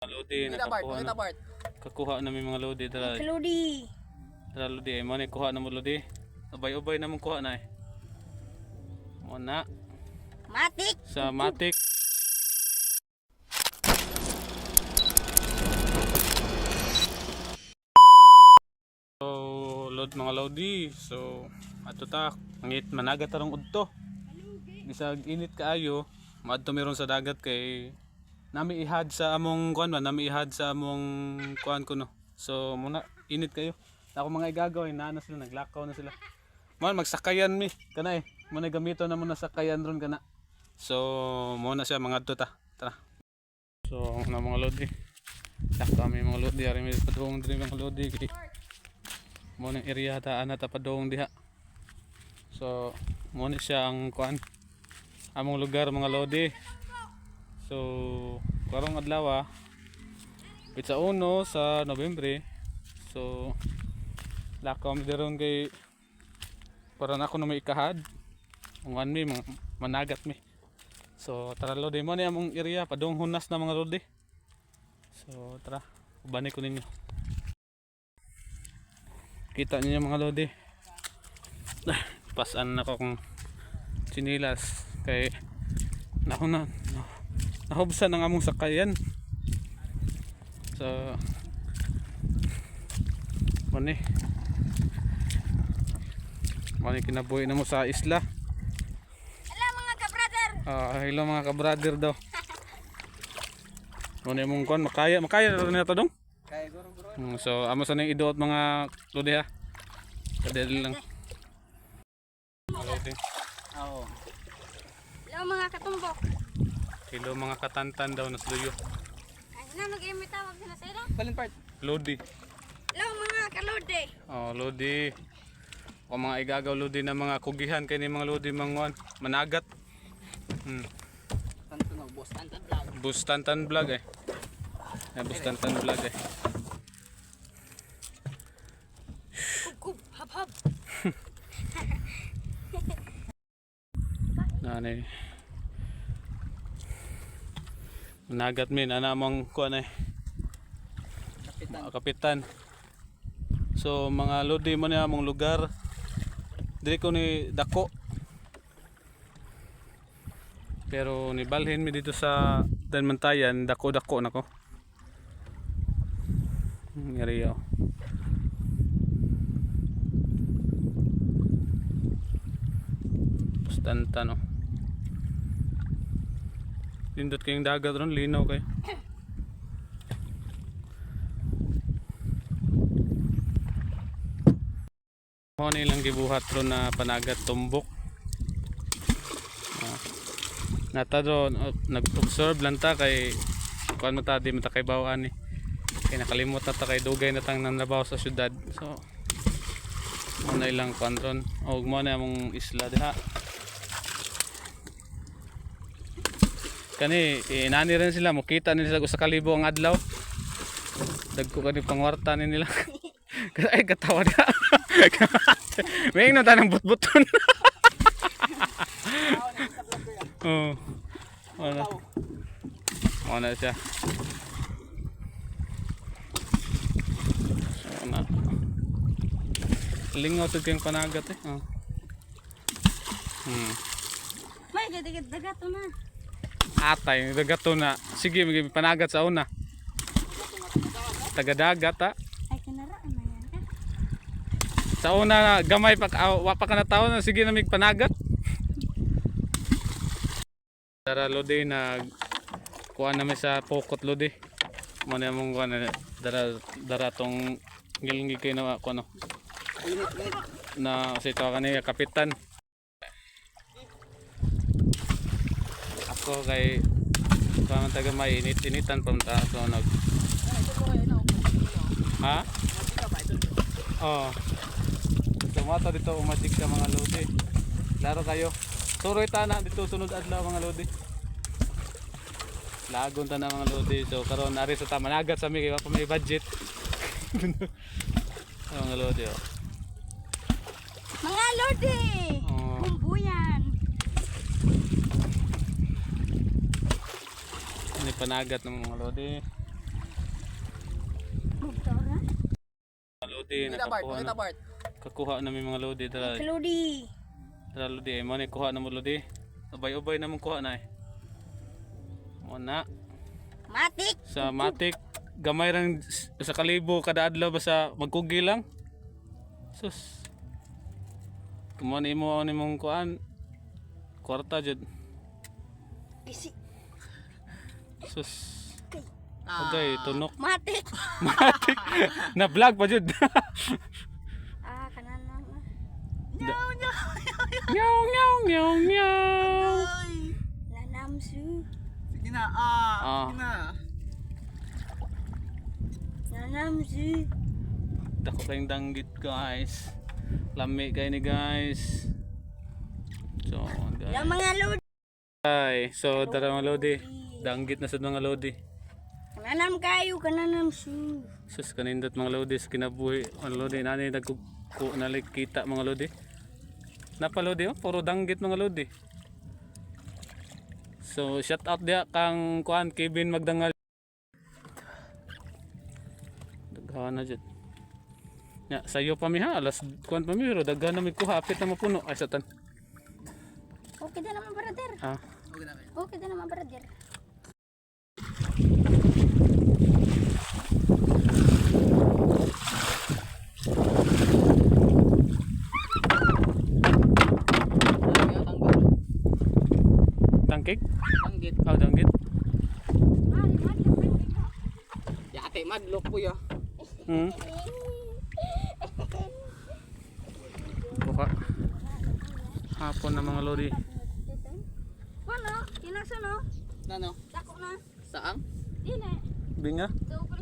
Lodi, nakakuha na. Kakuha namin mga lodi. Tara, Lodi. tara lodi. Ay mo na kuha na mo lodi. Ubay-ubay na mong kuha na eh. Mo na. Matik. Sa matik. So, mga lodi. So, ato ta. Ngit managat tarong udto. Bisag init kaayo. Maadto meron sa dagat kay nami ihad sa among kuan man, nami ihad sa among kuan kuno. So muna init kayo. Ako mga igagawin na sila naglakaw na sila. Man magsakayan mi kana eh. Muna gamito na muna sakayan ron kana. So muna siya mga adto ta. Tara. So na mga lodi. Dak kami mga lodi ari mi padung diri mga lodi kay muna area ta ana ta padung diha. So muna siya ang kuan among lugar mga lodi. So karong adlaw pizza 1 sa Nobyembre. So lakaw mi deron kay para na ako na may ikahad ungan mi managat mi. So tara lodi mo ni among area padung hunas na mga lodi. So tara ubani ko ninyo. Kita niyo mga lodi. Pasan na ko kung sinilas kay nahubsan ang among sakayan. So mani kinabuhi na mo sa isla. Hello mga ka-brother. Hello mga ka-brother daw. Mani mong kon makaya na to dong. Kaya guro. So amo sa ning iduot mga lodi ha. Kadali lang. Lodi. Oo. Hello mga katumbok. Hello mga katantan daw na sluyo. Ay na nag-imi tawag na sa ilo. Balin part. Lodi. Hello mga kalode. Lodi. O mga igagaw lodi na mga kugihan kay ni mga lodi manguan managat. Tanto no, boss. Tanto vlog. Bustantan vlog eh. Bustantan vlog eh. Kub hab. Nanay. Managat min ana mong kuan eh. Kapitan. Mga kapitan. So mga lodi mo ni among lugar. Diri ko ni dako. Pero nibalhin mi dito sa Tanmantayan, dako-dako nako. Ngariyo. Bastante no. Lindot kayong dagat ron, linaw kayo. Mo nilang gibuhat ron na panagat tumbok. Nata ron nag-observe lang ta kay kuan mo ta di mo ta kay bawaan ni. Kay nakalimot na ta kay dugay na tang nanlabaw sa syudad. So mo na ilang kuan ron. Og mo na among isla diha. Kani inani rin sila mukita ni sila sa kalibo ang adlaw. Dagko kani pangwarta ni nila. Ay katawa na. May no tanang butbuton. Oh. Ano siya. So na. Lingaw to kayong panagat eh. May gadigid dagato na. Atay, dagato na. Sige, may panagat sa una. Taga-dagat ha. Ay kanara man yan ka. Sa una gamay pa ka na taon na sige na mig panagat. Dara lodi na kuha namin sa pokot lodi. Mo na mong kuha na dara tong ngilngi kay na ako no. Na si tawa kanina kapitan. Ako kay paman taga may init-initan pamunta so nag ha? Oh. Tumata dito umadik ka mga lodi. Laro kayo. Suroy tana dito sunod adlaw mga lodi. Lagon ta na mga lodi. So karon ari sa managat sa mi kay pa may budget. Mga lodi oh. Mga lodi. Oh. Bumbuyan. Ini panagat ng mga lodi. Bugtora. Mga lodi, Pakita Bart, nakakuha pakita na. Bart. Kakuha namin mga lodi. Tara, Kaludi. tara lodi. Mo ni kuha na mo lodi. Ubay-ubay na mong kuha na eh. Mo na. Matik. Sa matik, gamay lang sa kalibo kada adlaw basta magkugi lang. Sus. Kumani mo ni mong kuan. Kwarta jud. Isi. Sus. Okay, tunok. Matik. Matik. Na vlog pa jud. Kanan na. Nyaw nyaw nyaw nyaw. Nanamsu. Sige na, Ah. sige na. Nanamsu. Dako kayong danggit guys. Lami kayo ni guys. So, guys. Yung mga lodi. Ay, so tara mga lodi. Danggit na sa mga lodi. Kananam kayo, kananamsu. Sus kanindot mga lodi sa kinabuhi. Mga lodi nani nakita mga lodi. Napa lodi oh, puro danggit mga lodi. So shout out dia kang kuan Kevin Magdangal. Daghan na jud. Ya, sayo pa mi ha, alas kuan pa mi pero daghan na mi kuha apit na mapuno ay satan. Okay na naman, brother. Ah, Okay na, okay. Okay na naman, brother. tangkik? Tanggit. Oh, danggit. Yate, madlok po ya. Hmm. Kuha. Hapon na mga lodi. Ano? Kinasa no? Ano? Dako na. Saang? Dili. Binga. Tuko